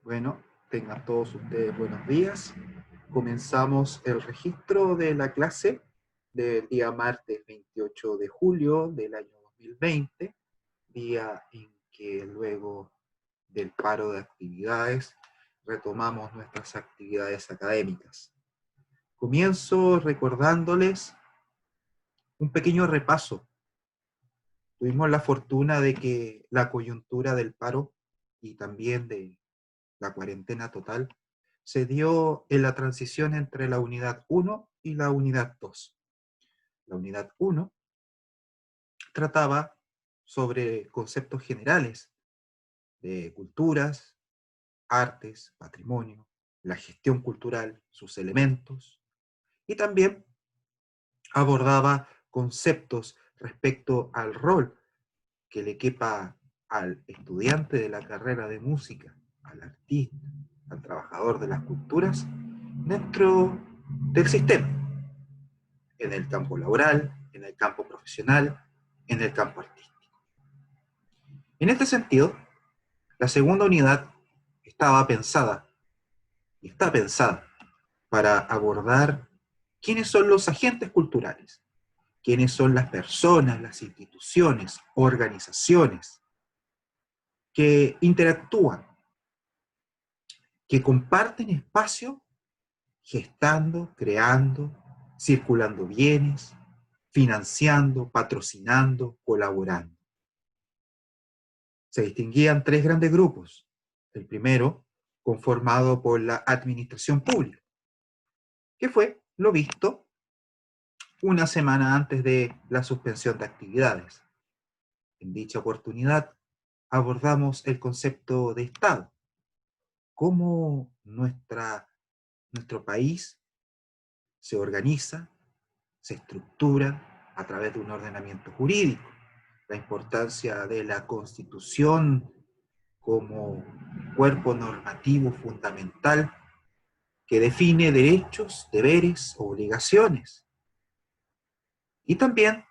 Bueno, tengan todos ustedes buenos días. Comenzamos el registro de la clase del día martes 28 de julio del año 2020, día en que luego del paro de actividades retomamos nuestras actividades académicas. Comienzo recordándoles un pequeño repaso. Tuvimos la fortuna de que la coyuntura del paro y también de la cuarentena total se dio en la transición entre la unidad 1 y la unidad 2. La unidad 1 trataba sobre conceptos generales de culturas, artes, patrimonio, la gestión cultural, sus elementos, y también abordaba conceptos respecto al rol que le quepa al estudiante de la carrera de música, al artista, al trabajador de las culturas, dentro del sistema, en el campo laboral, en el campo profesional, en el campo artístico. En este sentido, la segunda unidad estaba pensada y está pensada para abordar quiénes son los agentes culturales, quiénes son las personas, las instituciones, organizaciones que interactúan, que comparten espacio gestando, creando, circulando bienes, financiando, patrocinando, colaborando. Se distinguían tres grandes grupos. El primero, conformado por la administración pública, que fue lo visto una semana antes de la suspensión de actividades. En dicha oportunidad abordamos el concepto de Estado, cómo nuestro país se organiza, se estructura a través de un ordenamiento jurídico, la importancia de la Constitución como cuerpo normativo fundamental que define derechos, deberes, obligaciones, y también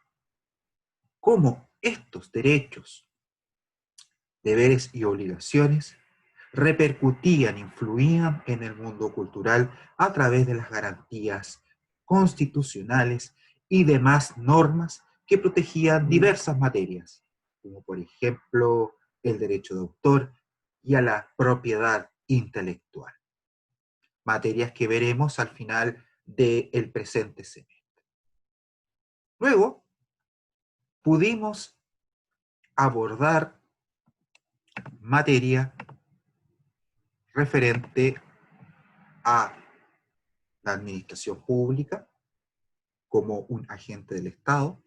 cómo estos derechos, deberes y obligaciones repercutían, influían en el mundo cultural a través de las garantías constitucionales y demás normas que protegían diversas materias, como por ejemplo el derecho de autor y a la propiedad intelectual. Materias que veremos al final del presente semestre. Luego, pudimos abordar materia referente a la administración pública como un agente del Estado.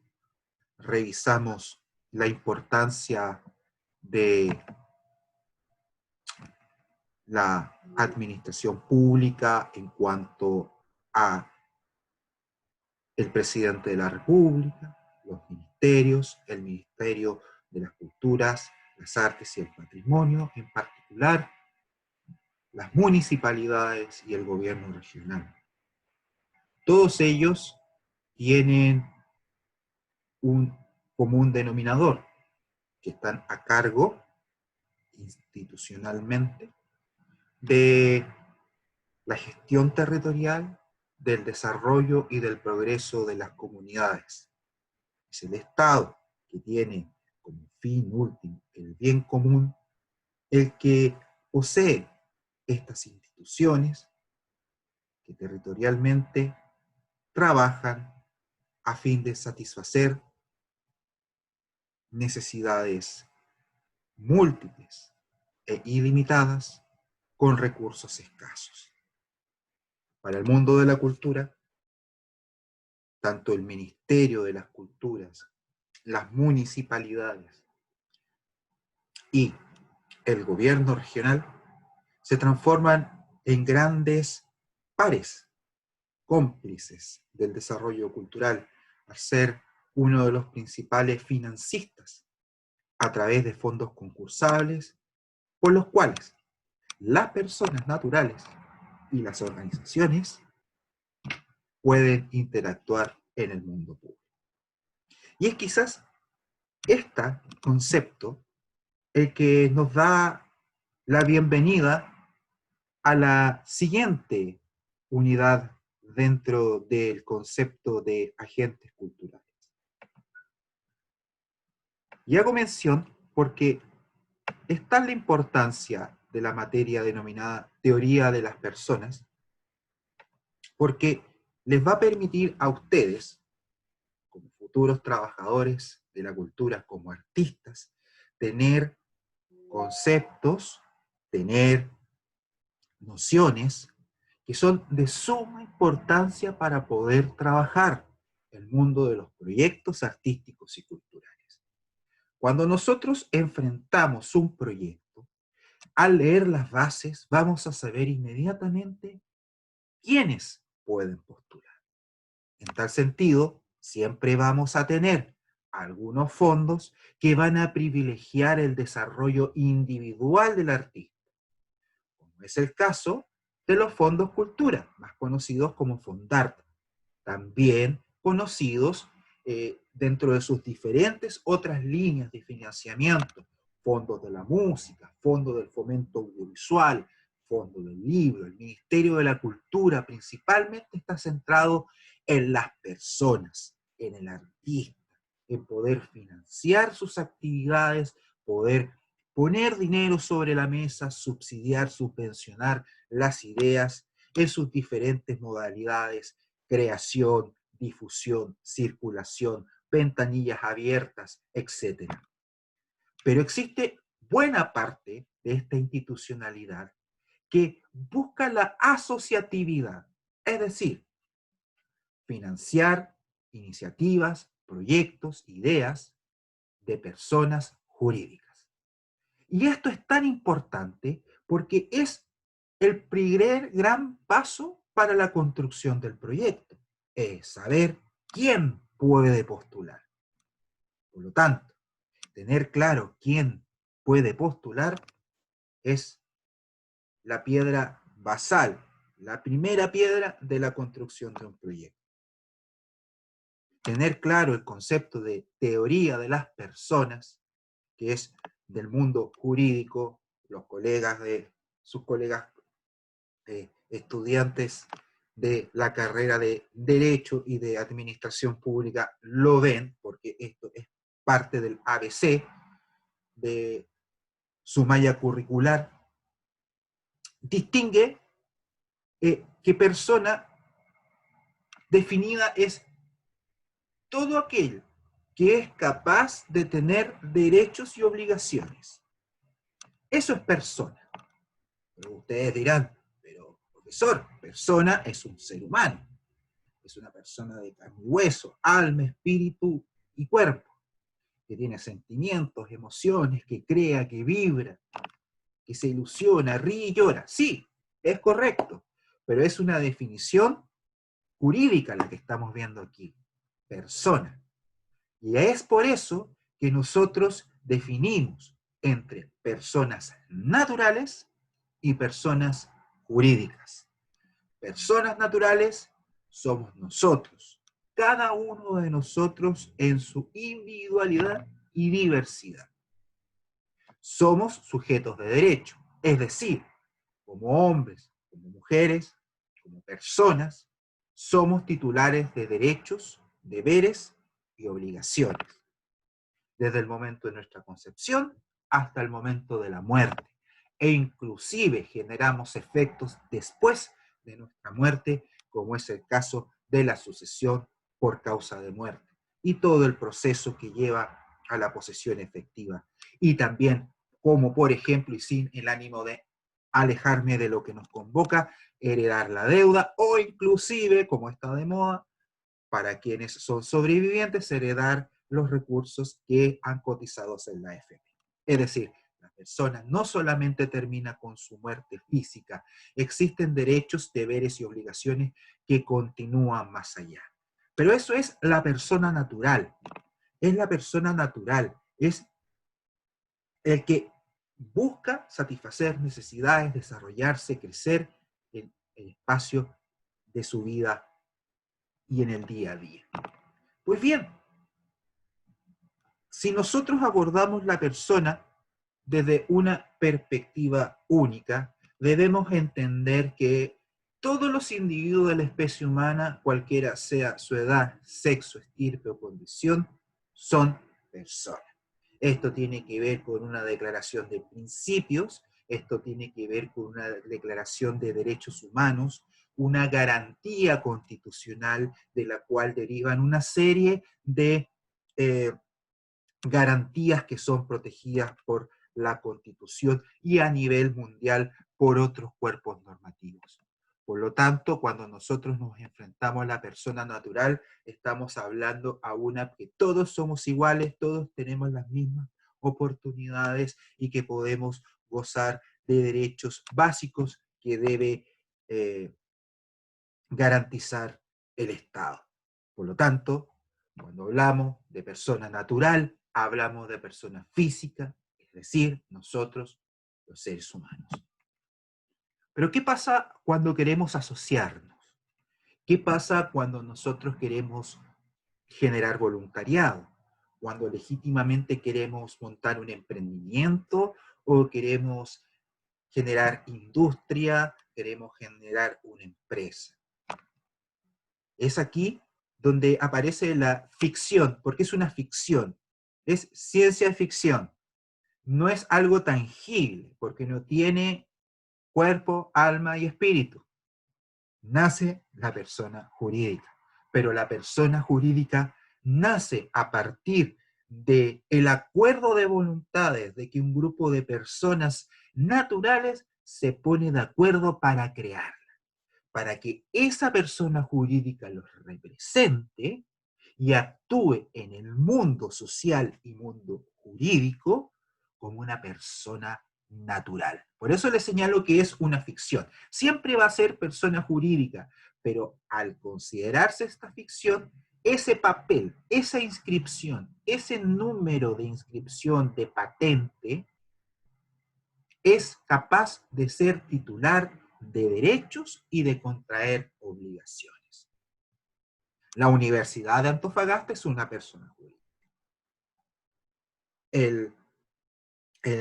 Revisamos la importancia de la administración pública en cuanto a el presidente de la República, los ministerios, el Ministerio de las Culturas, las Artes y el Patrimonio, en particular las municipalidades y el gobierno regional. Todos ellos tienen un común denominador, que están a cargo institucionalmente de la gestión territorial, del desarrollo y del progreso de las comunidades. Es el Estado que tiene como fin último el bien común, el que posee estas instituciones que territorialmente trabajan a fin de satisfacer necesidades múltiples e ilimitadas con recursos escasos. Para el mundo de la cultura, tanto el Ministerio de las Culturas, las municipalidades y el gobierno regional se transforman en grandes pares, cómplices del desarrollo cultural, al ser uno de los principales financistas a través de fondos concursables, por los cuales las personas naturales y las organizaciones pueden interactuar en el mundo público. Y es quizás este concepto el que nos da la bienvenida a la siguiente unidad dentro del concepto de agentes culturales. Y hago mención porque es tal la importancia de la materia denominada teoría de las personas, porque les va a permitir a ustedes, como futuros trabajadores de la cultura, como artistas, tener conceptos, tener nociones que son de suma importancia para poder trabajar el mundo de los proyectos artísticos y culturales. Cuando nosotros enfrentamos un proyecto, al leer las bases vamos a saber inmediatamente quiénes pueden postular. En tal sentido, siempre vamos a tener algunos fondos que van a privilegiar el desarrollo individual del artista, como es el caso de los fondos cultura, más conocidos como Fondart, también conocidos dentro de sus diferentes otras líneas de financiamiento, fondos de la música, fondo del fomento audiovisual, fondo del libro, el Ministerio de la Cultura principalmente está centrado en las personas, en el artista, en poder financiar sus actividades, poder poner dinero sobre la mesa, subsidiar, subvencionar las ideas en sus diferentes modalidades, creación, difusión, circulación, ventanillas abiertas, etc. Pero existe buena parte de esta institucionalidad que busca la asociatividad, es decir, financiar iniciativas, proyectos, ideas de personas jurídicas. Y esto es tan importante porque es el primer gran paso para la construcción del proyecto, es saber quién puede postular. Por lo tanto, tener claro quién puede postular es la piedra basal, la primera piedra de la construcción de un proyecto. Tener claro el concepto de teoría de las personas, que es del mundo jurídico, los colegas de sus colegas estudiantes de la carrera de Derecho y de Administración Pública lo ven, porque esto es parte del ABC de su malla curricular, distingue que persona definida es todo aquel que es capaz de tener derechos y obligaciones. Eso es persona. Pero ustedes dirán, pero profesor, persona es un ser humano. Es una persona de carne y hueso, alma, espíritu y cuerpo, que tiene sentimientos, emociones, que crea, que vibra, que se ilusiona, ríe y llora. Sí, es correcto, pero es una definición jurídica la que estamos viendo aquí. Persona. Y es por eso que nosotros definimos entre personas naturales y personas jurídicas. Personas naturales somos nosotros, cada uno de nosotros en su individualidad y diversidad. Somos sujetos de derecho, es decir, como hombres, como mujeres, como personas, somos titulares de derechos, deberes y obligaciones, desde el momento de nuestra concepción hasta el momento de la muerte, e inclusive generamos efectos después de nuestra muerte, como es el caso de la sucesión por causa de muerte, y todo el proceso que lleva a la posesión efectiva. Y también, como por ejemplo, y sin el ánimo de alejarme de lo que nos convoca, heredar la deuda, o inclusive, como está de moda, para quienes son sobrevivientes, heredar los recursos que han cotizado en la AFP. Es decir, la persona no solamente termina con su muerte física, existen derechos, deberes y obligaciones que continúan más allá. Pero eso es la persona natural. Es la persona natural. Es el que busca satisfacer necesidades, desarrollarse, crecer en el espacio de su vida y en el día a día. Pues bien, si nosotros abordamos la persona desde una perspectiva única, debemos entender que todos los individuos de la especie humana, cualquiera sea su edad, sexo, estirpe o condición, son personas. Esto tiene que ver con una declaración de principios, esto tiene que ver con una declaración de derechos humanos, una garantía constitucional de la cual derivan una serie de garantías que son protegidas por la Constitución y a nivel mundial por otros cuerpos normativos. Por lo tanto, cuando nosotros nos enfrentamos a la persona natural, estamos hablando a una que todos somos iguales, todos tenemos las mismas oportunidades y que podemos gozar de derechos básicos que debe garantizar el Estado. Por lo tanto, cuando hablamos de persona natural, hablamos de persona física, es decir, nosotros, los seres humanos. Pero ¿qué pasa cuando queremos asociarnos? ¿Qué pasa cuando nosotros queremos generar voluntariado? Cuando legítimamente queremos montar un emprendimiento o queremos generar industria, queremos generar una empresa. Es aquí donde aparece la ficción, porque es una ficción, es ciencia ficción, no es algo tangible, porque no tiene cuerpo, alma y espíritu. Nace la persona jurídica, pero la persona jurídica nace a partir del acuerdo de voluntades de que un grupo de personas naturales se pone de acuerdo para crear, para que esa persona jurídica los represente y actúe en el mundo social y mundo jurídico como una persona natural. Por eso le señalo que es una ficción. Siempre va a ser persona jurídica, pero al considerarse esta ficción, ese papel, esa inscripción, ese número de inscripción de patente, es capaz de ser titular de derechos y de contraer obligaciones. La Universidad de Antofagasta es una persona jurídica.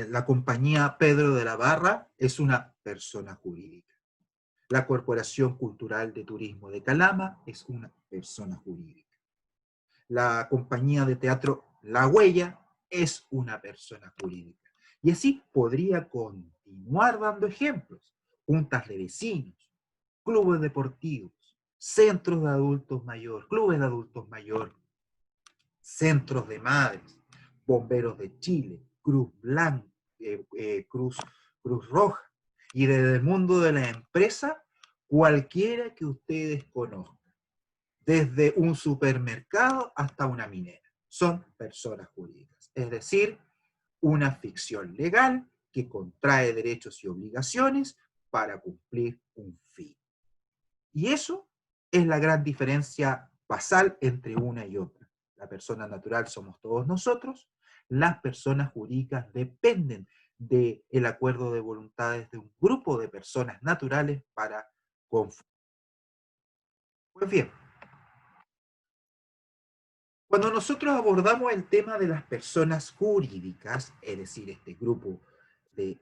La compañía Pedro de la Barra es una persona jurídica. La Corporación Cultural de Turismo de Calama es una persona jurídica. La compañía de teatro La Huella es una persona jurídica. Y así podría continuar dando ejemplos. Juntas de vecinos, clubes deportivos, centros de adultos mayores, clubes de adultos mayores, centros de madres, bomberos de Chile, Cruz Blanca, Cruz Roja, y desde el mundo de la empresa, cualquiera que ustedes conozcan, desde un supermercado hasta una minera, son personas jurídicas, es decir, una ficción legal que contrae derechos y obligaciones para cumplir un fin. Y eso es la gran diferencia basal entre una y otra. La persona natural somos todos nosotros, las personas jurídicas dependen del acuerdo de voluntades de un grupo de personas naturales para conformar. Pues bien, cuando nosotros abordamos el tema de las personas jurídicas, es decir, este grupo de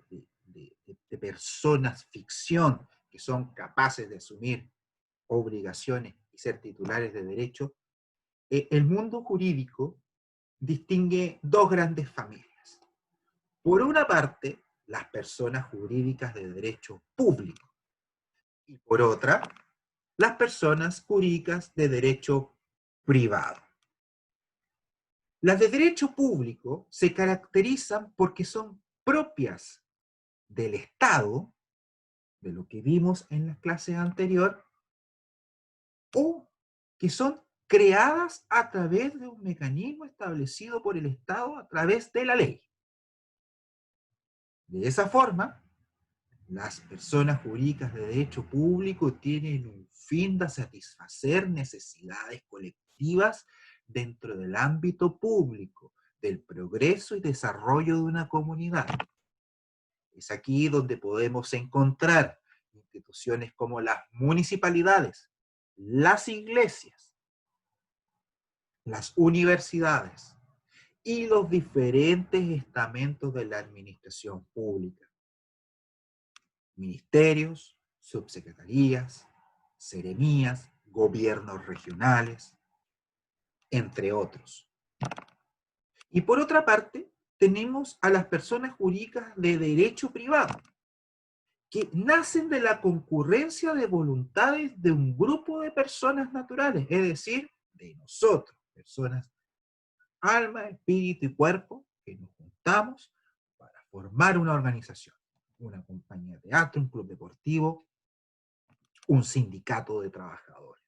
personas ficción que son capaces de asumir obligaciones y ser titulares de derecho, el mundo jurídico distingue dos grandes familias. Por una parte, las personas jurídicas de derecho público y por otra, las personas jurídicas de derecho privado. Las de derecho público se caracterizan porque son propias del Estado, de lo que vimos en la clase anterior, o que son creadas a través de un mecanismo establecido por el Estado a través de la ley. De esa forma, las personas jurídicas de derecho público tienen un fin de satisfacer necesidades colectivas dentro del ámbito público, del progreso y desarrollo de una comunidad. Es aquí donde podemos encontrar instituciones como las municipalidades, las iglesias, las universidades y los diferentes estamentos de la administración pública. ministerios, subsecretarías, seremías, gobiernos regionales, entre otros. Y por otra parte, tenemos a las personas jurídicas de derecho privado, que nacen de la concurrencia de voluntades de un grupo de personas naturales, es decir, de nosotros, personas, alma, espíritu y cuerpo, que nos juntamos para formar una organización, una compañía de teatro, un club deportivo, un sindicato de trabajadores,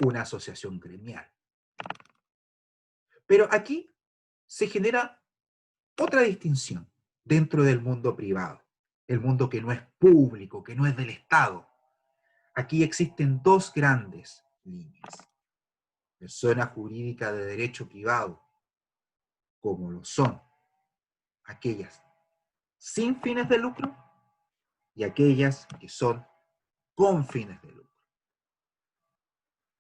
una asociación gremial. Pero aquí se genera otra distinción dentro del mundo privado, el mundo que no es público, que no es del Estado. Aquí existen dos grandes líneas. Persona jurídica de derecho privado, como lo son aquellas sin fines de lucro y aquellas que son con fines de lucro.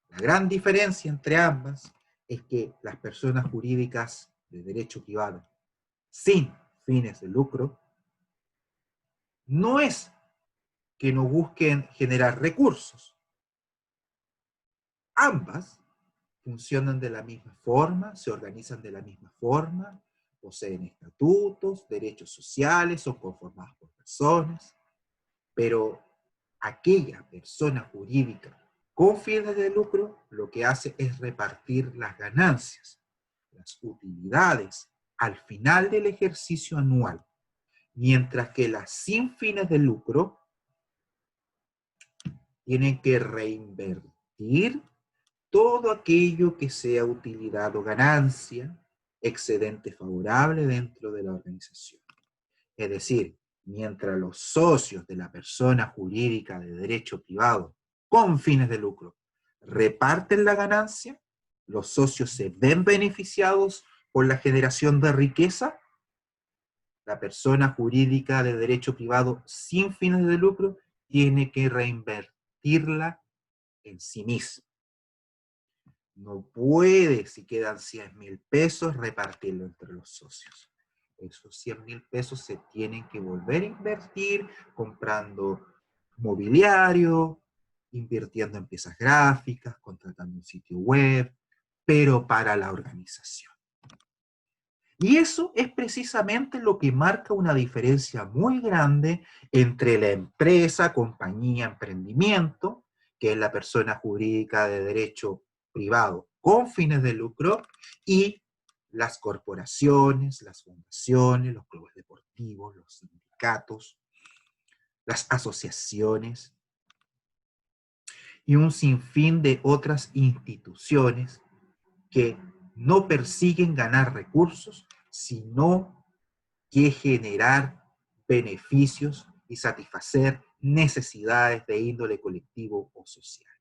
La gran diferencia entre ambas es que las personas jurídicas de derecho privado sin fines de lucro no es que no busquen generar recursos. Ambas funcionan de la misma forma, se organizan de la misma forma, poseen estatutos, derechos sociales, son conformadas por personas, pero aquella persona jurídica con fines de lucro lo que hace es repartir las ganancias, las utilidades al final del ejercicio anual, mientras que las sin fines de lucro tienen que reinvertir todo aquello que sea utilidad o ganancia, excedente favorable dentro de la organización. Es decir, mientras los socios de la persona jurídica de derecho privado con fines de lucro reparten la ganancia, los socios se ven beneficiados por la generación de riqueza, la persona jurídica de derecho privado sin fines de lucro tiene que reinvertirla en sí misma. No puede, si quedan 100.000 pesos, repartirlo entre los socios. Esos 100.000 pesos se tienen que volver a invertir comprando mobiliario, invirtiendo en piezas gráficas, contratando un sitio web, pero para la organización. Y eso es precisamente lo que marca una diferencia muy grande entre la empresa, compañía, emprendimiento, que es la persona jurídica de derecho privado con fines de lucro, y las corporaciones, las fundaciones, los clubes deportivos, los sindicatos, las asociaciones y un sinfín de otras instituciones que no persiguen ganar recursos, sino que generar beneficios y satisfacer necesidades de índole colectivo o social.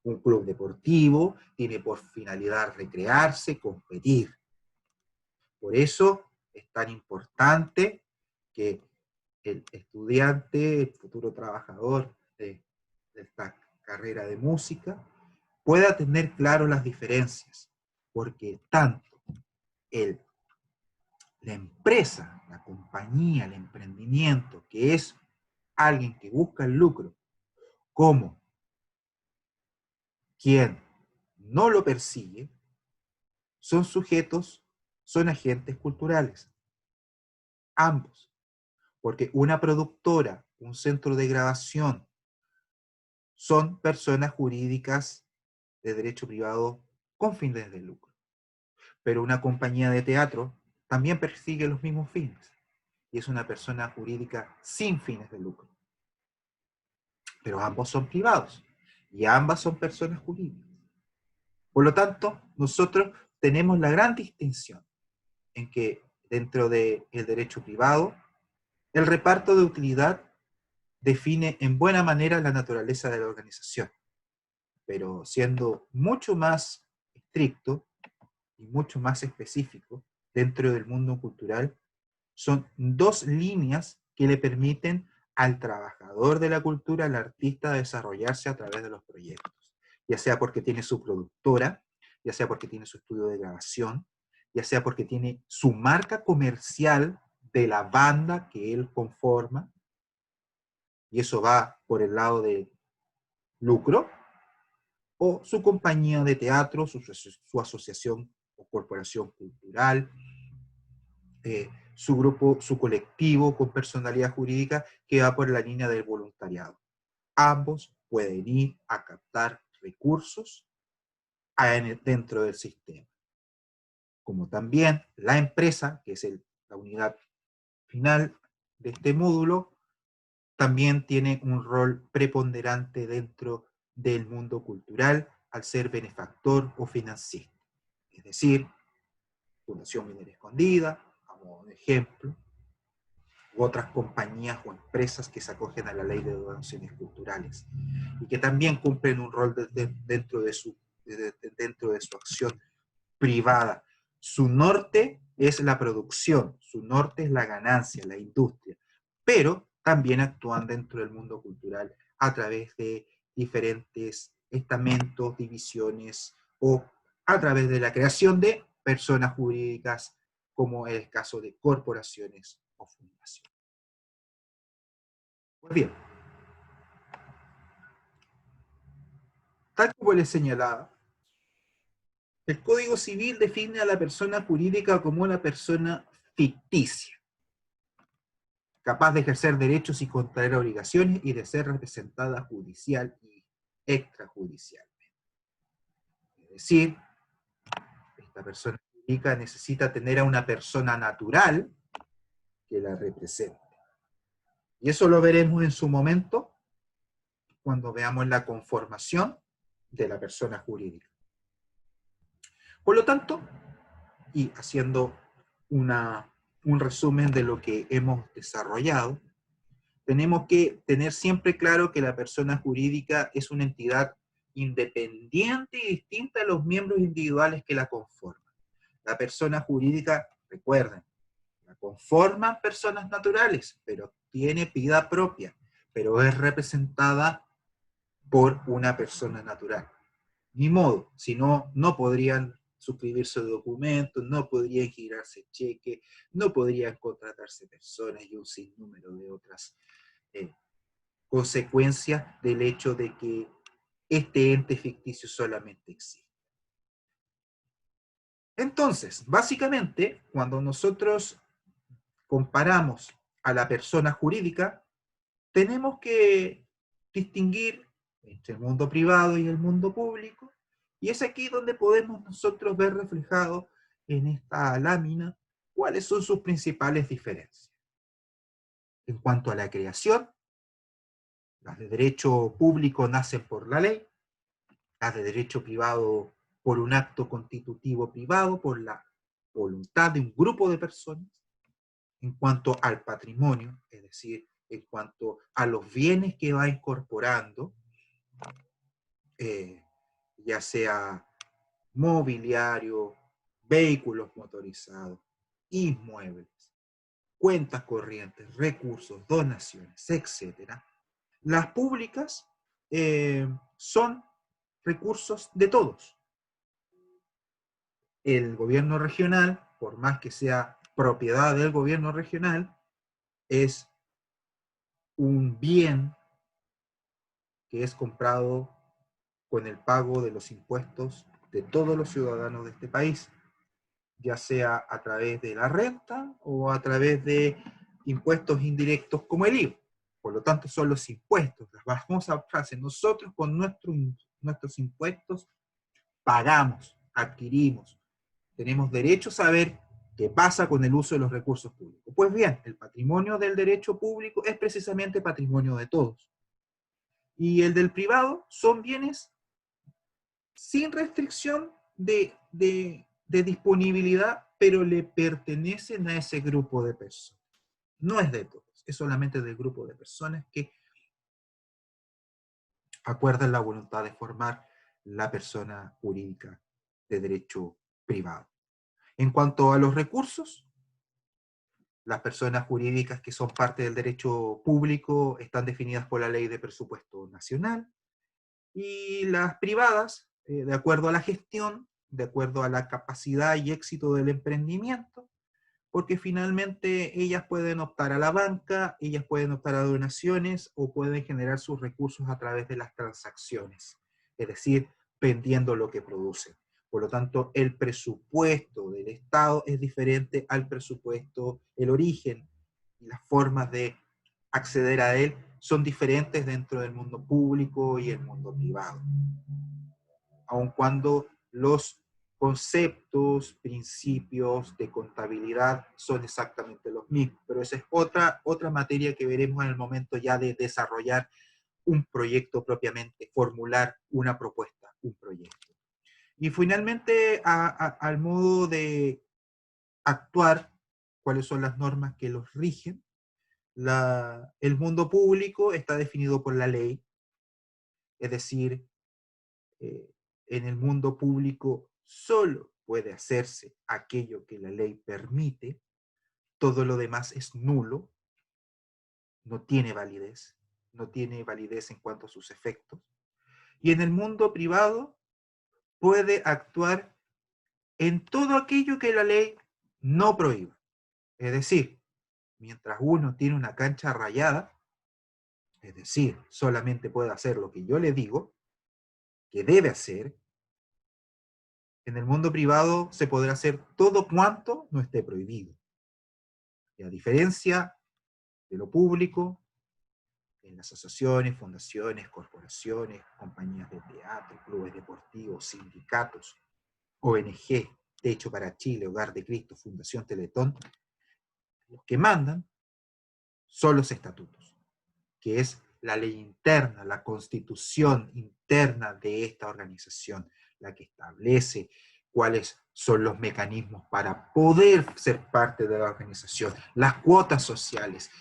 Un club deportivo tiene por finalidad recrearse, competir. Por eso es tan importante que el estudiante, el futuro trabajador de esta carrera de música, pueda tener claro las diferencias, porque tanto la empresa, la compañía, el emprendimiento, que es alguien que busca el lucro, como quien no lo persigue, son sujetos, son agentes culturales, ambos, porque una productora, un centro de grabación, son personas jurídicas de derecho privado con fines de lucro. Pero una compañía de teatro también persigue los mismos fines y es una persona jurídica sin fines de lucro. Pero ambos son privados y ambas son personas jurídicas. Por lo tanto, nosotros tenemos la gran distinción en que dentro del derecho privado, el reparto de utilidad define en buena manera la naturaleza de la organización, pero siendo mucho más estricto y mucho más específico dentro del mundo cultural, son dos líneas que le permiten al trabajador de la cultura, al artista, desarrollarse a través de los proyectos, ya sea porque tiene su productora, ya sea porque tiene su estudio de grabación, ya sea porque tiene su marca comercial de la banda que él conforma, y eso va por el lado de lucro, o su compañía de teatro, su asociación o corporación cultural, su grupo, su colectivo con personalidad jurídica que va por la línea del voluntariado. Ambos pueden ir a captar recursos dentro del sistema. Como también la empresa, que es la unidad final de este módulo, también tiene un rol preponderante dentro del mundo cultural al ser benefactor o financista. Es decir, Fundación Minera Escondida, a modo de ejemplo, u otras compañías o empresas que se acogen a la ley de donaciones culturales y que también cumplen un rol dentro de su acción privada. Su norte es la producción, su norte es la ganancia, la industria, pero también actúan dentro del mundo cultural a través de diferentes estamentos, divisiones o a través de la creación de personas jurídicas, como es el caso de corporaciones o fundaciones. Pues bien, tal como les señalaba, el Código Civil define a la persona jurídica como una persona ficticia, capaz de ejercer derechos y contraer obligaciones y de ser representada judicial y extrajudicialmente. Es decir, esta persona jurídica necesita tener a una persona natural que la represente. Y eso lo veremos en su momento cuando veamos la conformación de la persona jurídica. Por lo tanto, y haciendo un resumen de lo que hemos desarrollado, tenemos que tener siempre claro que la persona jurídica es una entidad independiente y distinta a los miembros individuales que la conforman. La persona jurídica, recuerden, la conforman personas naturales, pero tiene vida propia, pero es representada por una persona natural. Ni modo, si no, no podrían suscribirse documentos, no podrían girarse cheques, no podrían contratarse personas y un sinnúmero de otras consecuencias del hecho de que este ente ficticio solamente existe. Entonces, básicamente, cuando nosotros comparamos a la persona jurídica, tenemos que distinguir entre el mundo privado y el mundo público, y es aquí donde podemos nosotros ver reflejado en esta lámina cuáles son sus principales diferencias. En cuanto a la creación, las de derecho público nacen por la ley, las de derecho privado por un acto constitutivo privado, por la voluntad de un grupo de personas. En cuanto al patrimonio, es decir, en cuanto a los bienes que va incorporando, ya sea mobiliario, vehículos motorizados, inmuebles, cuentas corrientes, recursos, donaciones, etc. Las públicas son recursos de todos. El gobierno regional, por más que sea propiedad del gobierno regional, es un bien que es comprado con el pago de los impuestos de todos los ciudadanos de este país, ya sea a través de la renta o a través de impuestos indirectos como el IVA. Por lo tanto, son los impuestos, las famosas frases. Nosotros con nuestros impuestos pagamos, adquirimos, tenemos derecho a saber qué pasa con el uso de los recursos públicos. Pues bien, el patrimonio del derecho público es precisamente patrimonio de todos. Y el del privado son bienes sin restricción de disponibilidad, pero le pertenecen a ese grupo de personas. No es de todos, es solamente del grupo de personas que acuerdan la voluntad de formar la persona jurídica de derecho privado. En cuanto a los recursos, las personas jurídicas que son parte del derecho público están definidas por la Ley de Presupuesto Nacional, y las privadas, de acuerdo a la gestión, de acuerdo a la capacidad y éxito del emprendimiento, porque finalmente ellas pueden optar a la banca, ellas pueden optar a donaciones o pueden generar sus recursos a través de las transacciones, es decir, vendiendo lo que producen. Por lo tanto, el presupuesto del Estado es diferente al presupuesto, el origen y las formas de acceder a él son diferentes dentro del mundo público y el mundo privado. Aun cuando los conceptos, principios de contabilidad son exactamente los mismos, pero esa es otra materia que veremos en el momento ya de desarrollar un proyecto propiamente, formular una propuesta, un proyecto. Y finalmente, al modo de actuar, cuáles son las normas que los rigen. El mundo público está definido por la ley, es decir, eh, en el mundo público solo puede hacerse aquello que la ley permite, todo lo demás es nulo, no tiene validez en cuanto a sus efectos. Y en el mundo privado puede actuar en todo aquello que la ley no prohíbe. Es decir, mientras uno tiene una cancha rayada, es decir, solamente puede hacer lo que yo le digo, que debe hacer, en el mundo privado se podrá hacer todo cuanto no esté prohibido. Y a diferencia de lo público, en las asociaciones, fundaciones, corporaciones, compañías de teatro, clubes deportivos, sindicatos, ONG, Techo para Chile, Hogar de Cristo, Fundación Teletón, los que mandan son los estatutos, que es la ley interna, la constitución interna de esta organización, la que establece cuáles son los mecanismos para poder ser parte de la organización, las cuotas sociales,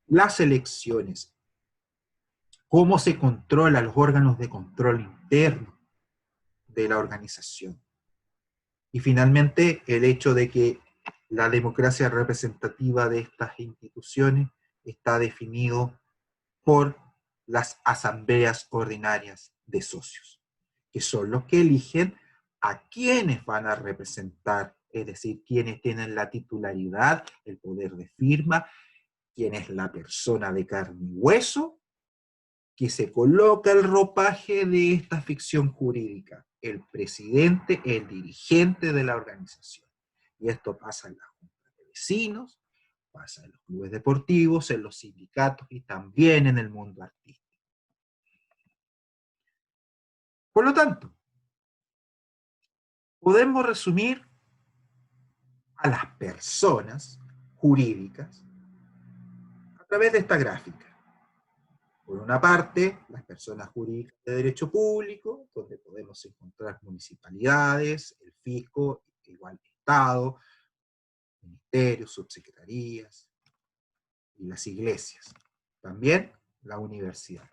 las elecciones, cómo se controla los órganos de control interno de la organización. Y finalmente, el hecho de que la democracia representativa de estas instituciones está definido por las asambleas ordinarias de socios, que son los que eligen a quienes van a representar, es decir, quienes tienen la titularidad, el poder de firma, quién es la persona de carne y hueso que se coloca el ropaje de esta ficción jurídica, el presidente, el dirigente de la organización. Y esto pasa en la junta de vecinos, pasa en los clubes deportivos, en los sindicatos y también en el mundo artístico. Por lo tanto, podemos resumir a las personas jurídicas a través de esta gráfica. Por una parte, las personas jurídicas de derecho público, donde podemos encontrar municipalidades, el fisco, igual Estado, ministerios, subsecretarías y las iglesias. También la universidad.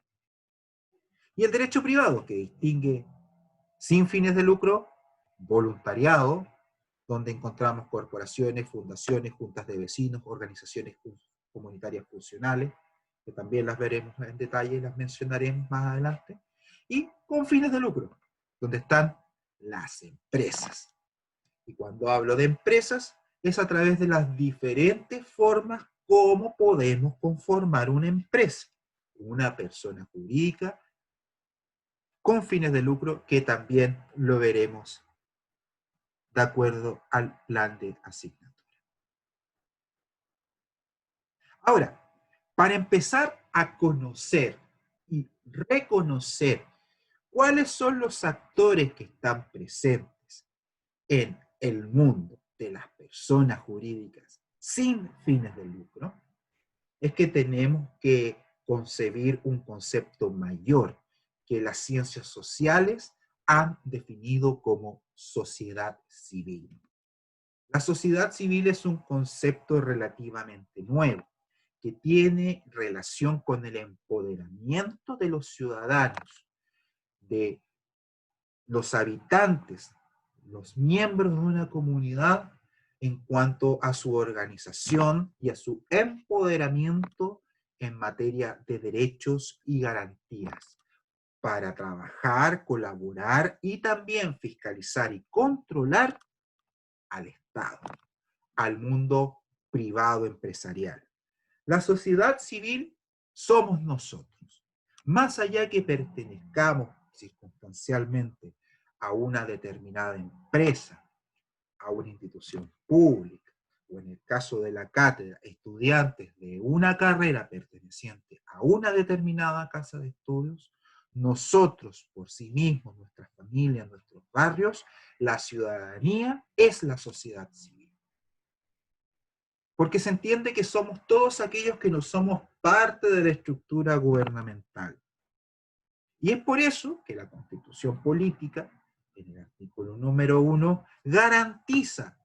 Y el derecho privado, que distingue sin fines de lucro, voluntariado, donde encontramos corporaciones, fundaciones, juntas de vecinos, organizaciones comunitarias funcionales, que también las veremos en detalle y las mencionaremos más adelante, y con fines de lucro, donde están las empresas. Y cuando hablo de empresas, es a través de las diferentes formas cómo podemos conformar una empresa, una persona jurídica con fines de lucro, que también lo veremos de acuerdo al plan de asignatura. Ahora, para empezar a conocer y reconocer cuáles son los actores que están presentes en el mundo de las personas jurídicas sin fines de lucro, es que tenemos que concebir un concepto mayor que las ciencias sociales han definido como sociedad civil. La sociedad civil es un concepto relativamente nuevo, que tiene relación con el empoderamiento de los ciudadanos, de los habitantes, los miembros de una comunidad en cuanto a su organización y a su empoderamiento en materia de derechos y garantías para trabajar, colaborar y también fiscalizar y controlar al Estado, al mundo privado empresarial. La sociedad civil somos nosotros. Más allá que pertenezcamos circunstancialmente a una determinada empresa, a una institución pública, o en el caso de la cátedra, estudiantes de una carrera perteneciente a una determinada casa de estudios, nosotros por sí mismos, nuestras familias, nuestros barrios, la ciudadanía es la sociedad civil. Porque se entiende que somos todos aquellos que no somos parte de la estructura gubernamental. Y es por eso que la Constitución Política, en el artículo número 1, garantiza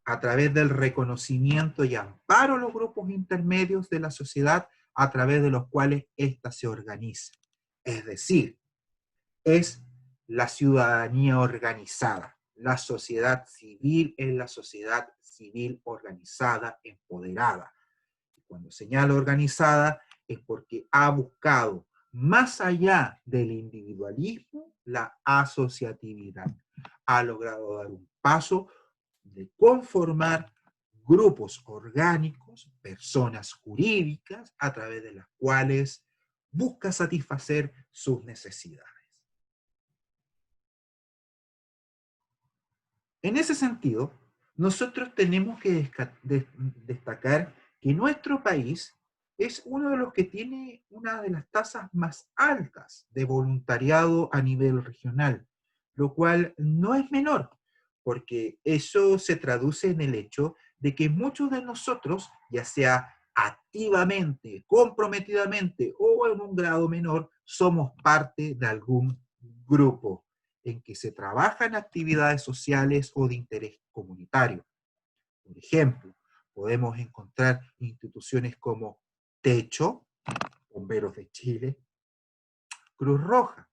a través del reconocimiento y amparo a los grupos intermedios de la sociedad a través de los cuales ésta se organiza. Es decir, es la ciudadanía organizada. La sociedad civil es la sociedad civil organizada, empoderada. Y cuando señalo organizada es porque ha buscado, más allá del individualismo, la asociatividad. Ha logrado dar un paso de conformar grupos orgánicos, personas jurídicas, a través de las cuales busca satisfacer sus necesidades. En ese sentido, nosotros tenemos que destacar que nuestro país es uno de los que tiene una de las tasas más altas de voluntariado a nivel regional, lo cual no es menor, porque eso se traduce en el hecho de que muchos de nosotros, ya sea activamente, comprometidamente o en un grado menor, somos parte de algún grupo en que se trabajan actividades sociales o de interés comunitario. Por ejemplo, podemos encontrar instituciones como Techo, Bomberos de Chile, Cruz Roja,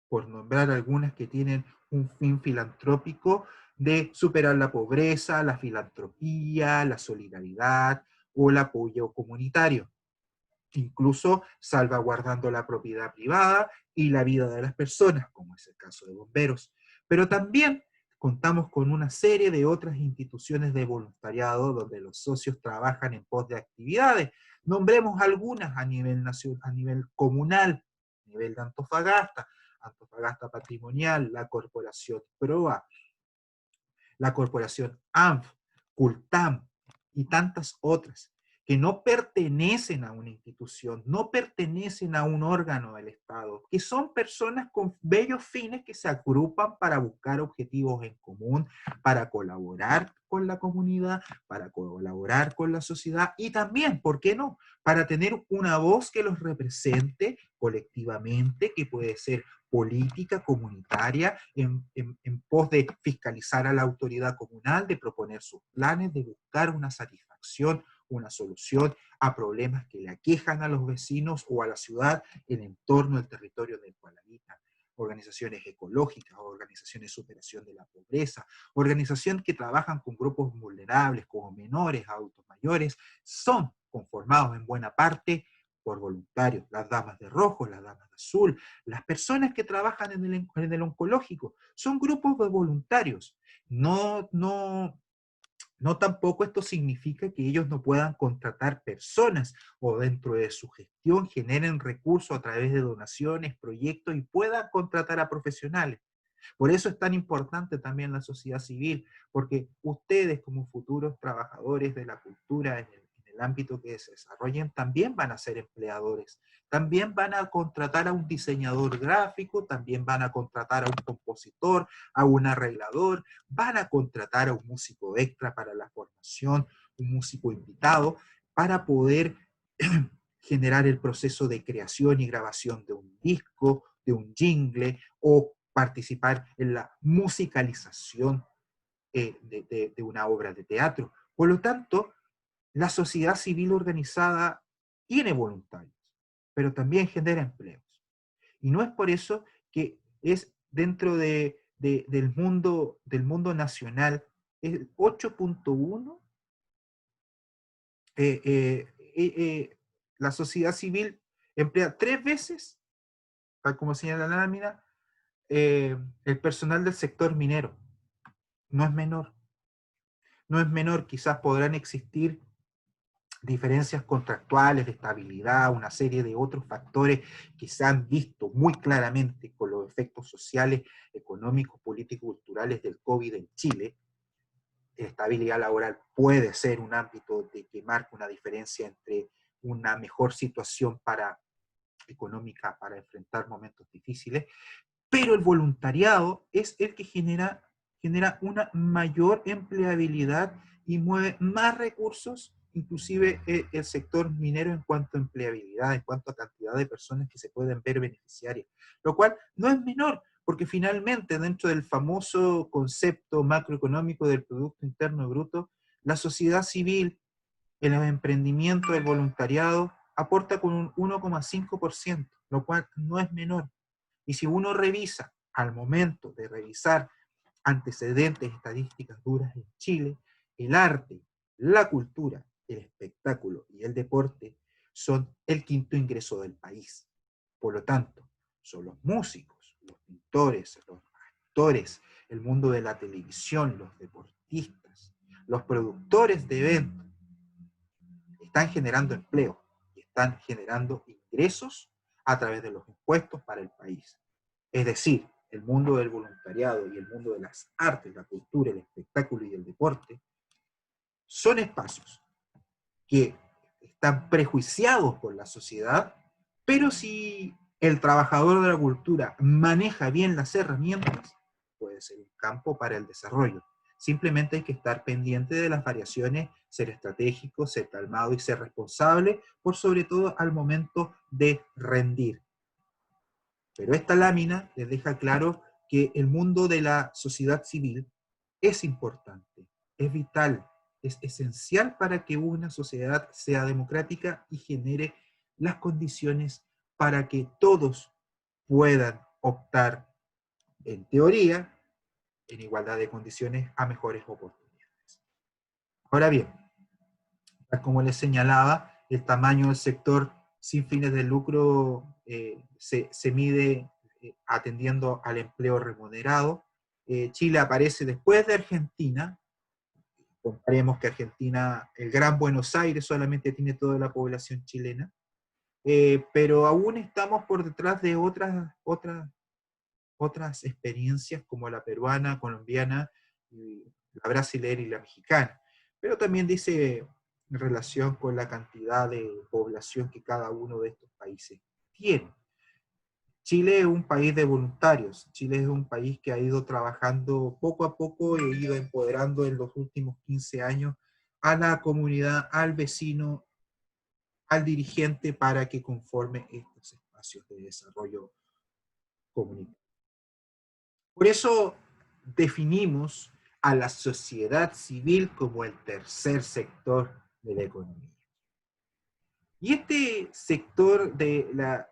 por nombrar algunas que tienen un fin filantrópico de superar la pobreza, la filantropía, la solidaridad o el apoyo comunitario, incluso salvaguardando la propiedad privada y la vida de las personas, como es el caso de bomberos. Pero también contamos con una serie de otras instituciones de voluntariado donde los socios trabajan en pos de actividades. Nombremos algunas a nivel nacional, a nivel comunal, a nivel de Antofagasta, Antofagasta Patrimonial, la Corporación PROA, la Corporación ANF, CULTAM y tantas otras que no pertenecen a una institución, no pertenecen a un órgano del Estado, que son personas con bellos fines que se agrupan para buscar objetivos en común, para colaborar con la comunidad, para colaborar con la sociedad y también, ¿por qué no?, para tener una voz que los represente colectivamente, que puede ser política comunitaria en pos de fiscalizar a la autoridad comunal, de proponer sus planes, de buscar una satisfacción, una solución a problemas que le aquejan a los vecinos o a la ciudad en el entorno del territorio del cual habitan. Organizaciones ecológicas, organizaciones de superación de la pobreza, organizaciones que trabajan con grupos vulnerables, como menores, adultos mayores, son conformados en buena parte por voluntarios, las damas de rojo, las damas de azul, las personas que trabajan en el oncológico, son grupos de voluntarios. No tampoco esto significa que ellos no puedan contratar personas o dentro de su gestión generen recursos a través de donaciones, proyectos y puedan contratar a profesionales. Por eso es tan importante también la sociedad civil, porque ustedes como futuros trabajadores de la cultura en el ámbito que se desarrollen, también van a ser empleadores, también van a contratar a un diseñador gráfico, también van a contratar a un compositor, a un arreglador, van a contratar a un músico extra para la formación, un músico invitado, para poder generar el proceso de creación y grabación de un disco, de un jingle o participar en la musicalización de una obra de teatro. Por lo tanto, la sociedad civil organizada tiene voluntarios, pero también genera empleos. Y no es por eso que es dentro del mundo nacional, el 8.1, eh, eh, eh, eh, la sociedad civil emplea 3 veces, tal como señala la lámina, el personal del sector minero. No es menor. No es menor, quizás podrán existir diferencias contractuales, de estabilidad, una serie de otros factores que se han visto muy claramente con los efectos sociales, económicos, políticos, culturales del COVID en Chile. Estabilidad laboral puede ser un ámbito de que marca una diferencia entre una mejor situación económica para enfrentar momentos difíciles, pero el voluntariado es el que genera una mayor empleabilidad y mueve más recursos, inclusive el sector minero en cuanto a empleabilidad, en cuanto a cantidad de personas que se pueden ver beneficiarias, lo cual no es menor, porque finalmente dentro del famoso concepto macroeconómico del Producto Interno Bruto, la sociedad civil, el emprendimiento, el voluntariado, aporta con un 1,5%, lo cual no es menor. Y si uno revisa, al momento de revisar antecedentes estadísticas duras en Chile, el arte, la cultura, el espectáculo y el deporte son el quinto ingreso del país. Por lo tanto, son los músicos, los pintores, los actores, el mundo de la televisión, los deportistas, los productores de eventos, están generando empleo y están generando ingresos a través de los impuestos para el país. Es decir, el mundo del voluntariado y el mundo de las artes, la cultura, el espectáculo y el deporte son espacios que están prejuiciados por la sociedad, pero si el trabajador de la cultura maneja bien las herramientas, puede ser un campo para el desarrollo. Simplemente hay que estar pendiente de las variaciones, ser estratégico, ser calmado y ser responsable, por sobre todo al momento de rendir. Pero esta lámina les deja claro que el mundo de la sociedad civil es importante, es vital, es esencial para que una sociedad sea democrática y genere las condiciones para que todos puedan optar, en teoría, en igualdad de condiciones, a mejores oportunidades. Ahora bien, como les señalaba, el tamaño del sector sin fines de lucro se mide atendiendo al empleo remunerado. Chile aparece después de Argentina. Comparemos que Argentina, el Gran Buenos Aires solamente tiene toda la población chilena, pero aún estamos por detrás de otras experiencias como la peruana, colombiana, la brasilera y la mexicana. Pero también dice en relación con la cantidad de población que cada uno de estos países tiene. Chile es un país de voluntarios. Chile es un país que ha ido trabajando poco a poco y ha ido empoderando en los últimos 15 años a la comunidad, al vecino, al dirigente para que conforme estos espacios de desarrollo comunitario. Por eso definimos a la sociedad civil como el tercer sector de la economía. Y este sector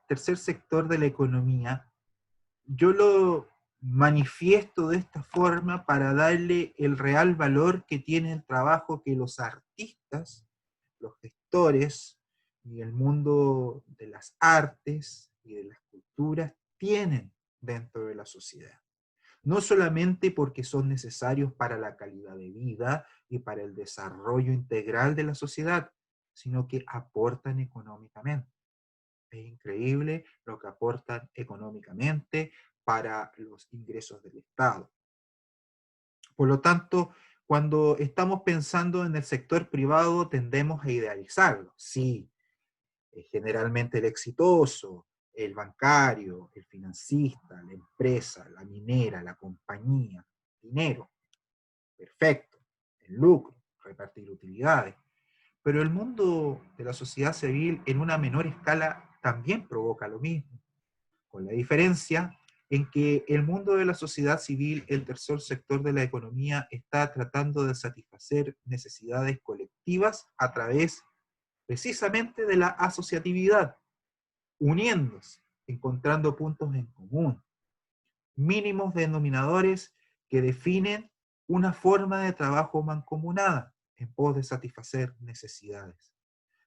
tercer sector de la economía, yo lo manifiesto de esta forma para darle el real valor que tiene el trabajo que los artistas, los gestores y el mundo de las artes y de las culturas tienen dentro de la sociedad. No solamente porque son necesarios para la calidad de vida y para el desarrollo integral de la sociedad, sino que aportan económicamente. Es increíble lo que aportan económicamente para los ingresos del Estado. Por lo tanto, cuando estamos pensando en el sector privado, tendemos a idealizarlo. Sí, generalmente el exitoso, el bancario, el financista, la empresa, la minera, la compañía, dinero, perfecto, el lucro, repartir utilidades. Pero el mundo de la sociedad civil en una menor escala también provoca lo mismo, con la diferencia en que el mundo de la sociedad civil, el tercer sector de la economía, está tratando de satisfacer necesidades colectivas a través precisamente de la asociatividad, uniéndose, encontrando puntos en común, mínimos denominadores que definen una forma de trabajo mancomunada en pos de satisfacer necesidades.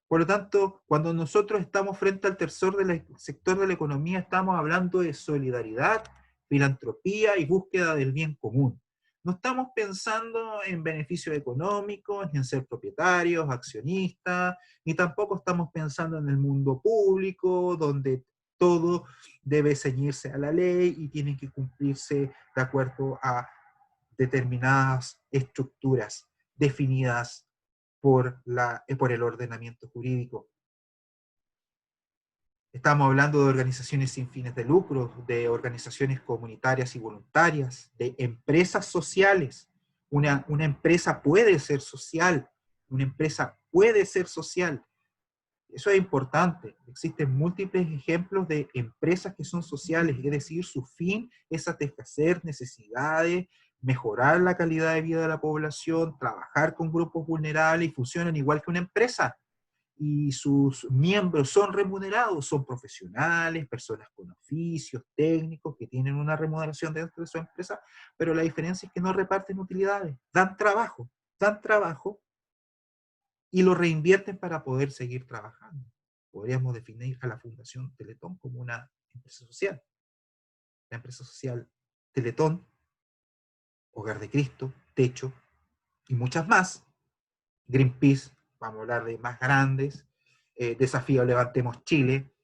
Por lo tanto, cuando nosotros estamos frente al tercer sector de la economía, estamos hablando de solidaridad, filantropía y búsqueda del bien común. No estamos pensando en beneficios económicos, ni en ser propietarios, accionistas, ni tampoco estamos pensando en el mundo público, donde todo debe ceñirse a la ley y tiene que cumplirse de acuerdo a determinadas estructuras definidas por el ordenamiento jurídico. Estamos hablando de organizaciones sin fines de lucro, de organizaciones comunitarias y voluntarias, de empresas sociales. Una empresa puede ser social, una empresa puede ser social. Eso es importante. Existen múltiples ejemplos de empresas que son sociales, es decir, su fin es satisfacer necesidades, mejorar la calidad de vida de la población, trabajar con grupos vulnerables y funcionan igual que una empresa. Y sus miembros son remunerados, son profesionales, personas con oficios, técnicos, que tienen una remuneración dentro de su empresa, pero la diferencia es que no reparten utilidades, dan trabajo y lo reinvierten para poder seguir trabajando. Podríamos definir a la Fundación Teletón como una empresa social. La empresa social Teletón, Hogar de Cristo, Techo y muchas más. Greenpeace, vamos a hablar de más grandes, Desafío Levantemos Chile,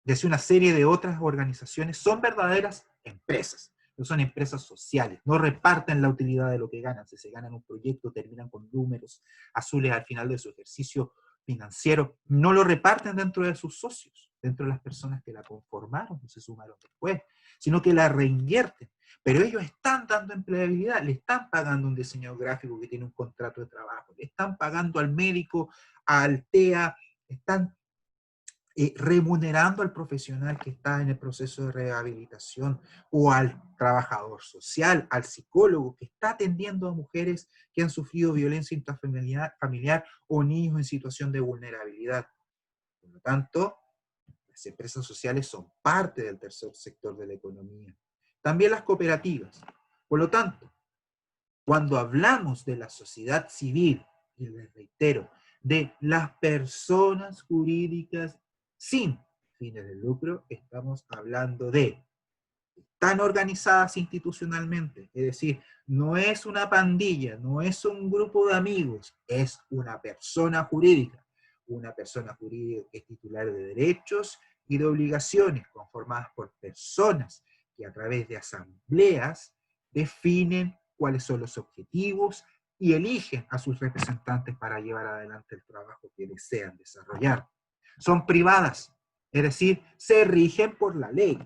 y así una serie de otras organizaciones, son verdaderas empresas, no son empresas sociales, no reparten la utilidad de lo que ganan, si se ganan un proyecto terminan con números azules al final de su ejercicio financiero, no lo reparten dentro de sus socios, dentro de las personas que la conformaron o se sumaron después, sino que la reinvierten. Pero ellos están dando empleabilidad, le están pagando un diseñador gráfico que tiene un contrato de trabajo, le están pagando al médico, al TEA, están remunerando al profesional que está en el proceso de rehabilitación o al trabajador social, al psicólogo que está atendiendo a mujeres que han sufrido violencia intrafamiliar o niños en situación de vulnerabilidad. Por lo tanto, las empresas sociales son parte del tercer sector de la economía. También las cooperativas. Por lo tanto, cuando hablamos de la sociedad civil, y les reitero, de las personas jurídicas sin fines de lucro, estamos hablando de tan organizadas institucionalmente, es decir, no es una pandilla, no es un grupo de amigos, es una persona jurídica que es titular de derechos y de obligaciones, conformadas por personas que a través de asambleas definen cuáles son los objetivos y eligen a sus representantes para llevar adelante el trabajo que desean desarrollar. Son privadas, es decir, se rigen por la ley,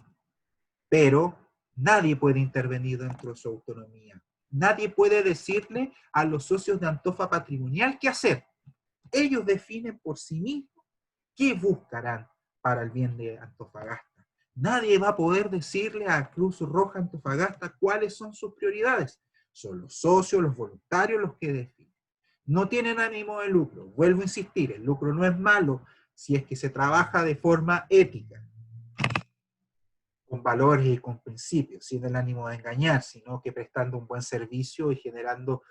pero nadie puede intervenir dentro de su autonomía. Nadie puede decirle a los socios de Antofa Patrimonial qué hacer. Ellos definen por sí mismos qué buscarán para el bien de Antofagasta. Nadie va a poder decirle a Cruz Roja Antofagasta cuáles son sus prioridades. Son los socios, los voluntarios los que definen. No tienen ánimo de lucro. Vuelvo a insistir, el lucro no es malo si es que se trabaja de forma ética, con valores y con principios, sin el ánimo de engañar, sino que prestando un buen servicio y generando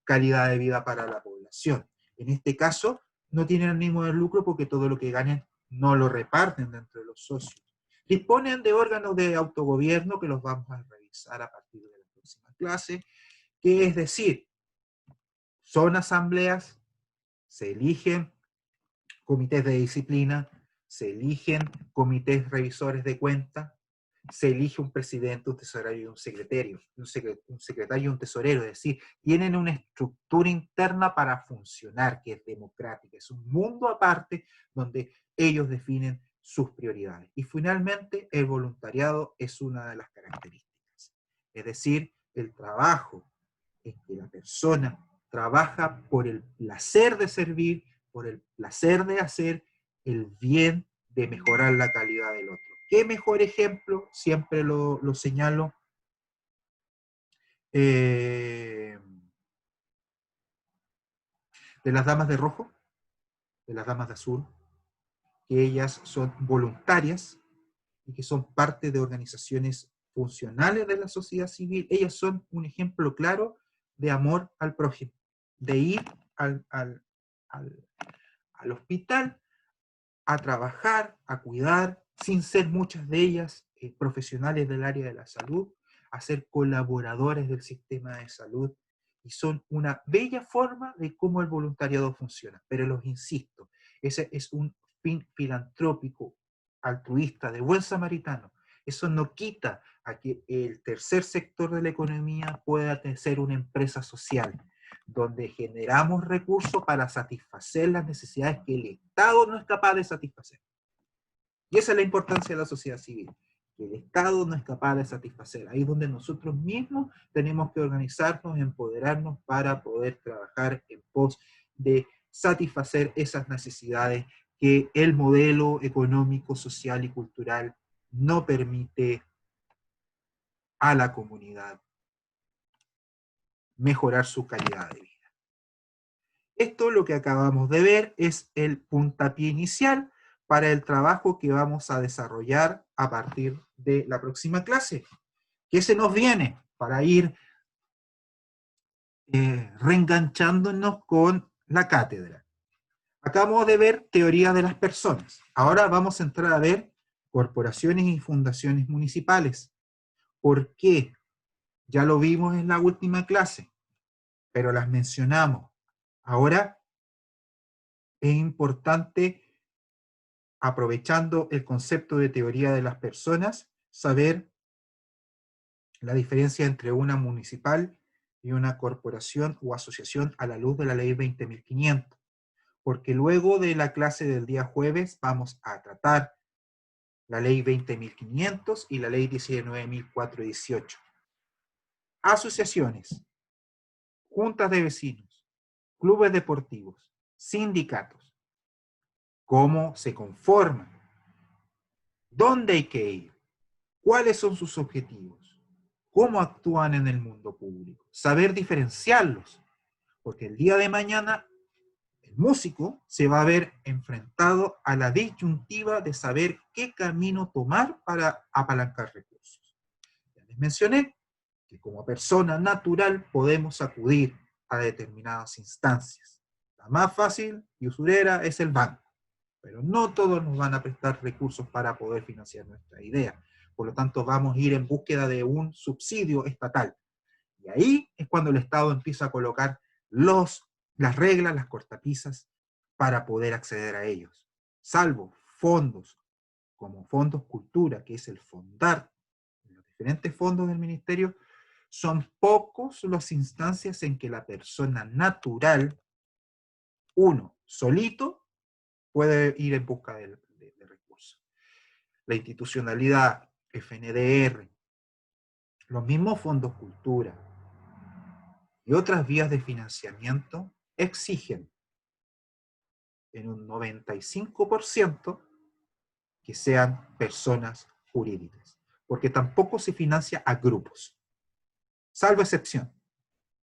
calidad de vida para la población. En este caso, no tienen ánimo de lucro porque todo lo que ganen no lo reparten dentro de los socios. Disponen de órganos de autogobierno que los vamos a revisar a partir de la próxima clase, que es decir, son asambleas, se eligen comités de disciplina, se eligen comités revisores de cuentas, se elige un presidente, un tesorero y un secretario, un secretario y un tesorero, es decir, tienen una estructura interna para funcionar, que es democrática, es un mundo aparte donde ellos definen sus prioridades. Y finalmente, el voluntariado es una de las características, es decir, el trabajo en que la persona trabaja por el placer de servir, por el placer de hacer el bien, de mejorar la calidad del otro. ¿Qué mejor ejemplo? Siempre lo señalo. De las damas de rojo, de las damas de azul, que ellas son voluntarias y que son parte de organizaciones funcionales de la sociedad civil. Ellas son un ejemplo claro de amor al prójimo, de ir al hospital a trabajar, a cuidar, sin ser muchas de ellas profesionales del área de la salud, a ser colaboradores del sistema de salud, y son una bella forma de cómo el voluntariado funciona. Pero los insisto, ese es un fin filantrópico, altruista, de buen samaritano. Eso no quita a que el tercer sector de la economía pueda ser una empresa social, donde generamos recursos para satisfacer las necesidades que el Estado no es capaz de satisfacer. Y esa es la importancia de la sociedad civil, que el Estado no es capaz de satisfacer. Ahí es donde nosotros mismos tenemos que organizarnos, empoderarnos para poder trabajar en pos de satisfacer esas necesidades que el modelo económico, social y cultural no permite a la comunidad mejorar su calidad de vida. Esto, lo que acabamos de ver, es el puntapié inicial para el trabajo que vamos a desarrollar a partir de la próxima clase. ¿Qué se nos viene para ir reenganchándonos con la cátedra? Acabamos de ver teoría de las personas. Ahora vamos a entrar a ver corporaciones y fundaciones municipales. ¿Por qué? Ya lo vimos en la última clase, pero las mencionamos. Ahora es importante, aprovechando el concepto de teoría de las personas, saber la diferencia entre una municipal y una corporación o asociación a la luz de la ley 20.500. Porque luego de la clase del día jueves vamos a tratar la ley 20.500 y la ley 19.418. Asociaciones, juntas de vecinos, clubes deportivos, sindicatos. ¿Cómo se conforman? ¿Dónde hay que ir? ¿Cuáles son sus objetivos? ¿Cómo actúan en el mundo público? Saber diferenciarlos, porque el día de mañana el músico se va a ver enfrentado a la disyuntiva de saber qué camino tomar para apalancar recursos. Ya les mencioné que como persona natural podemos acudir a determinadas instancias. La más fácil y usurera es el banco, pero no todos nos van a prestar recursos para poder financiar nuestra idea. Por lo tanto, vamos a ir en búsqueda de un subsidio estatal. Y ahí es cuando el Estado empieza a colocar las reglas, las cortapisas, para poder acceder a ellos. Salvo fondos, como Fondos Cultura, que es el fondar, los diferentes fondos del ministerio, son pocos las instancias en que la persona natural, uno, solito, puede ir en busca de recursos. La institucionalidad, FNDR, los mismos fondos cultura y otras vías de financiamiento exigen en un 95% que sean personas jurídicas, porque tampoco se financia a grupos, salvo excepción,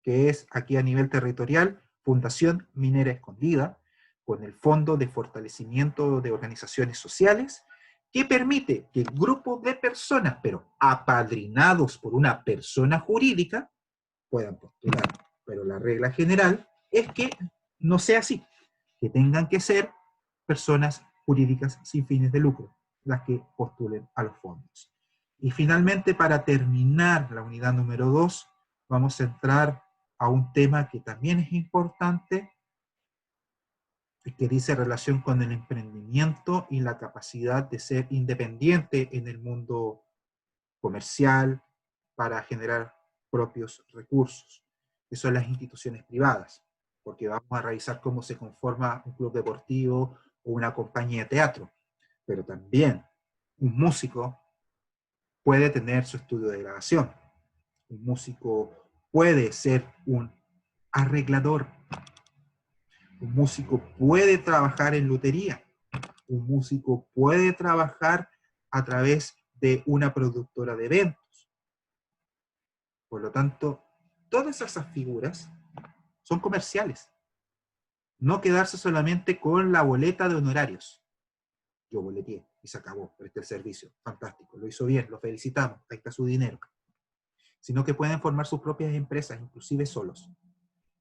que es aquí a nivel territorial, Fundación Minera Escondida, con el Fondo de Fortalecimiento de Organizaciones Sociales, que permite que grupos de personas, pero apadrinados por una persona jurídica, puedan postular. Pero la regla general es que no sea así, que tengan que ser personas jurídicas sin fines de lucro las que postulen a los fondos. Y finalmente, para terminar la unidad número 2, vamos a entrar a un tema que también es importante, que dice relación con el emprendimiento y la capacidad de ser independiente en el mundo comercial para generar propios recursos, que son las instituciones privadas, porque vamos a revisar cómo se conforma un club deportivo o una compañía de teatro, pero también un músico puede tener su estudio de grabación, un músico puede ser un arreglador, un músico puede trabajar en lutería, un músico puede trabajar a través de una productora de eventos. Por lo tanto, todas esas figuras son comerciales. No quedarse solamente con la boleta de honorarios. Yo boleteé y se acabó, presté el servicio. Fantástico, lo hizo bien, lo felicitamos, ahí está su dinero. Sino que pueden formar sus propias empresas, inclusive solos.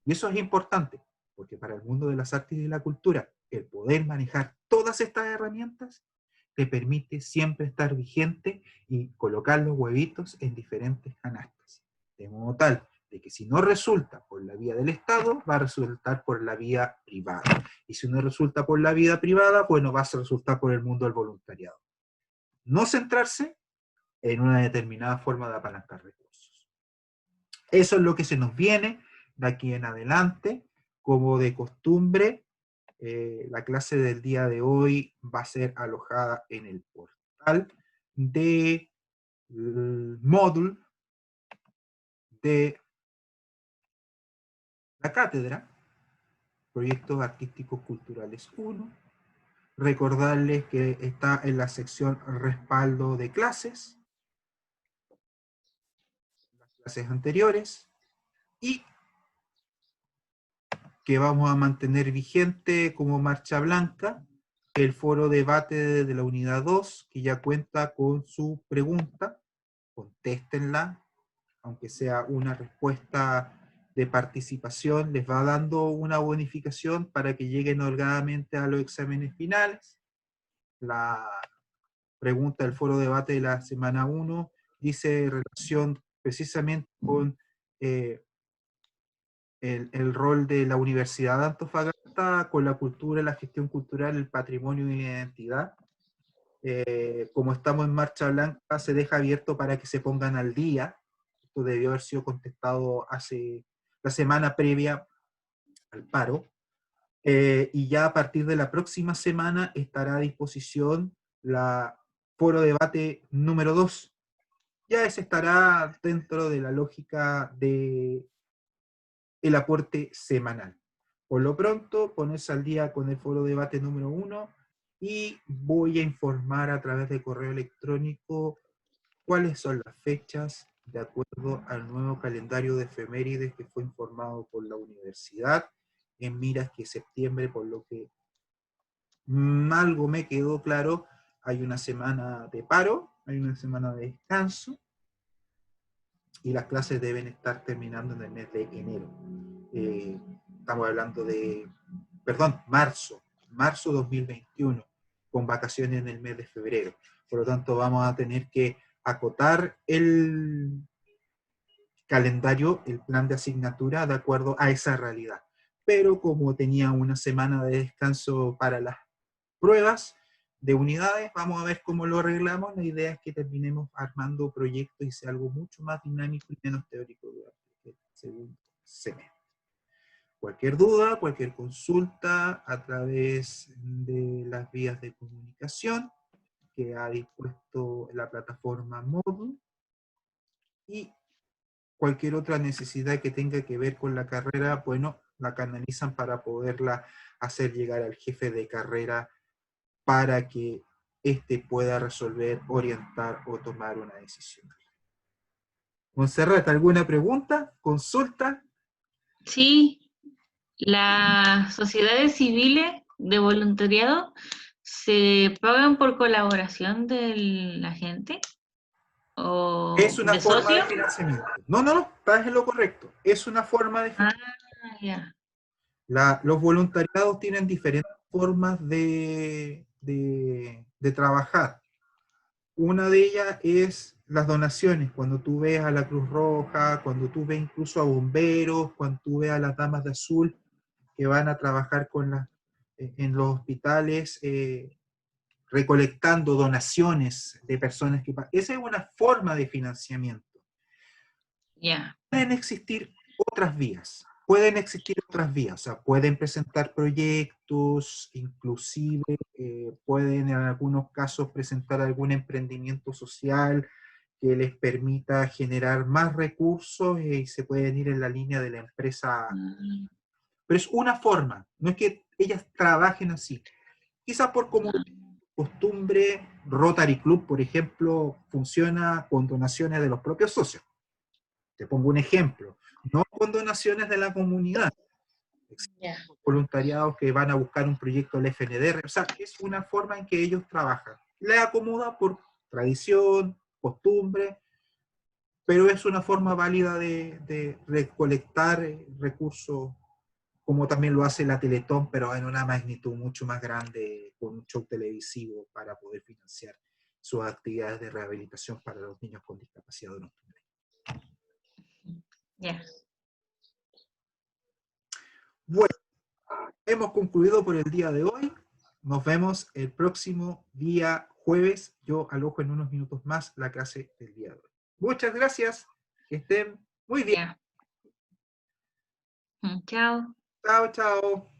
Y eso es importante, porque para el mundo de las artes y de la cultura, el poder manejar todas estas herramientas te permite siempre estar vigente y colocar los huevitos en diferentes canastas. De modo tal de que si no resulta por la vía del Estado, va a resultar por la vía privada. Y si no resulta por la vía privada, bueno, va a resultar por el mundo del voluntariado. No centrarse en una determinada forma de apalancar recursos. Eso es lo que se nos viene de aquí en adelante. Como de costumbre, la clase del día de hoy va a ser alojada en el portal del módulo de la cátedra, Proyectos Artísticos Culturales 1. Recordarles que está en la sección respaldo de clases, las clases anteriores, y que vamos a mantener vigente como marcha blanca el foro debate de la unidad 2, que ya cuenta con su pregunta. Contéstenla, aunque sea una respuesta de participación, les va dando una bonificación para que lleguen holgadamente a los exámenes finales. La pregunta del foro debate de la semana 1 dice relación precisamente con el rol de la Universidad de Antofagasta con la cultura, la gestión cultural, el patrimonio y la identidad. Como estamos en marcha blanca, se deja abierto para que se pongan al día. Esto debió haber sido contestado hace la semana previa al paro. Y ya a partir de la próxima semana estará a disposición la foro debate número 2. Ya ese estará dentro de la lógica de el aporte semanal. Por lo pronto, ponerse al día con el foro debate número 1 y voy a informar a través de correo electrónico cuáles son las fechas de acuerdo al nuevo calendario de efemérides que fue informado por la universidad, en miras que septiembre, por lo que algo me quedó claro, hay una semana de paro, hay una semana de descanso, y las clases deben estar terminando en el mes de enero. Estamos hablando de, marzo 2021, con vacaciones en el mes de febrero. Por lo tanto, vamos a tener que acotar el calendario, el plan de asignatura de acuerdo a esa realidad. Pero como tenía una semana de descanso para las pruebas de unidades, vamos a ver cómo lo arreglamos. La idea es que terminemos armando proyectos y sea algo mucho más dinámico y menos teórico durante el segundo semestre. Cualquier duda, cualquier consulta a través de las vías de comunicación que ha dispuesto la plataforma Moodle, y cualquier otra necesidad que tenga que ver con la carrera, bueno, la canalizan para poderla hacer llegar al jefe de carrera para que éste pueda resolver, orientar o tomar una decisión. Montserrat, ¿alguna pregunta? ¿Consulta? Sí, las sociedades civiles de voluntariado se pagan por colaboración de la gente Es o una de forma de socio. financiamiento. No, no, no, estás en lo correcto. Es una forma de Ah, financiamiento. ya. Los voluntariados tienen diferentes formas de trabajar. Una de ellas es las donaciones, cuando tú ves a la Cruz Roja, cuando tú ves incluso a bomberos, cuando tú ves a las damas de azul que van a trabajar en los hospitales, recolectando donaciones de personas que... Esa es una forma de financiamiento. Ya. Pueden existir otras vías, o sea, pueden presentar proyectos, inclusive pueden en algunos casos presentar algún emprendimiento social que les permita generar más recursos y se pueden ir en la línea de la empresa. Mm, Pero es una forma, no es que ellas trabajen así. Quizás por como costumbre, Rotary Club, por ejemplo, funciona con donaciones de los propios socios. Te pongo un ejemplo, no con donaciones de la comunidad. ya. Existen voluntariados que van a buscar un proyecto del FNDR, o sea, es una forma en que ellos trabajan. Le acomoda por tradición, costumbre, pero es una forma válida de recolectar recursos como también lo hace la Teletón, pero en una magnitud mucho más grande, con un show televisivo para poder financiar sus actividades de rehabilitación para los niños con discapacidad de nuestro país. Ya. Bueno, hemos concluido por el día de hoy. Nos vemos el próximo día jueves. Yo alojo en unos minutos más la clase del día de hoy. Muchas gracias. Que estén muy bien. Ya. Chao. Chao, chao.